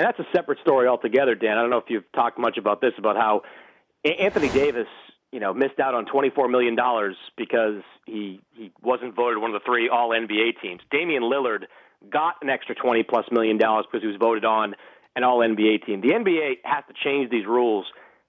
and that's a separate story altogether, Dan. I don't know if you've talked much about this, about how Anthony Davis, missed out on $24 million because he wasn't voted one of the 3 All-NBA teams. Damian Lillard got an extra $20+ million because he was voted on an All-NBA team. The NBA has to change these rules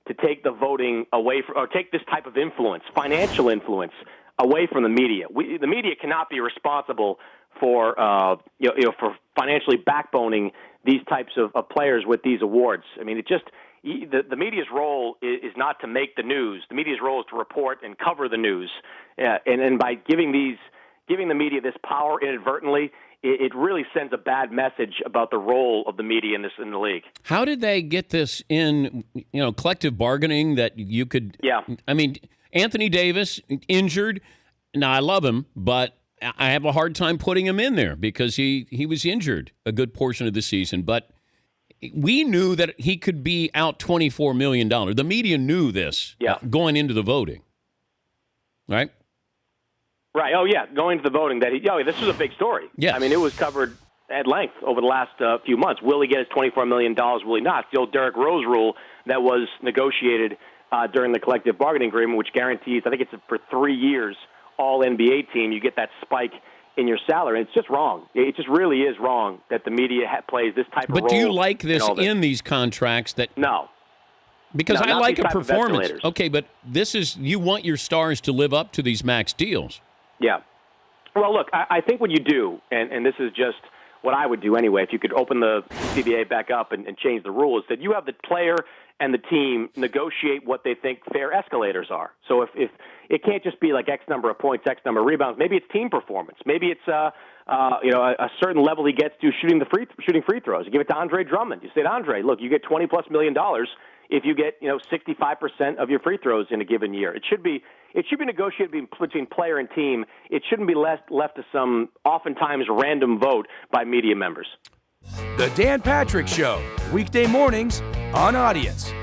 to take the voting away from, or take this type of influence, financial influence, away from the media. The media cannot be responsible for for financially backboning these types of players with these awards. I mean, the media's role is not to make the news. The media's role is to report and cover the news. And by giving the media this power inadvertently, it really sends a bad message about the role of the media in the league. How did they get this in, collective bargaining that you could? Yeah. I mean, Anthony Davis injured. Now I love him, but I have a hard time putting him in there because he was injured a good portion of the season. But we knew that he could be out $24 million. The media knew this going into the voting, right? Right. Oh, yeah. Going to the voting, this was a big story. Yeah. I mean, it was covered at length over the last few months. Will he get his $24 million? Will he not? It's the old Derrick Rose rule that was negotiated during the collective bargaining agreement, which guarantees, I think it's for 3 years, all NBA team, you get that spike in your salary. It's just wrong. It just really is wrong that the media plays this type of role. But do you like this in these contracts? No. Because I like a performance. Okay, but you want your stars to live up to these max deals. Yeah. Well, look, I think what you do, and this is just what I would do anyway, if you could open the CBA back up and change the rules, that you have the player and the team negotiate what they think fair escalators are. So if it can't just be like X number of points, X number of rebounds, maybe it's team performance. Maybe it's a certain level he gets to shooting free throws. You give it to Andre Drummond. You say to Andre, look, you get $20+ million if you get 65% of your free throws in a given year. It should be negotiated between player and team. It shouldn't be left to some oftentimes random vote by media members. The Dan Patrick Show, weekday mornings on Audience.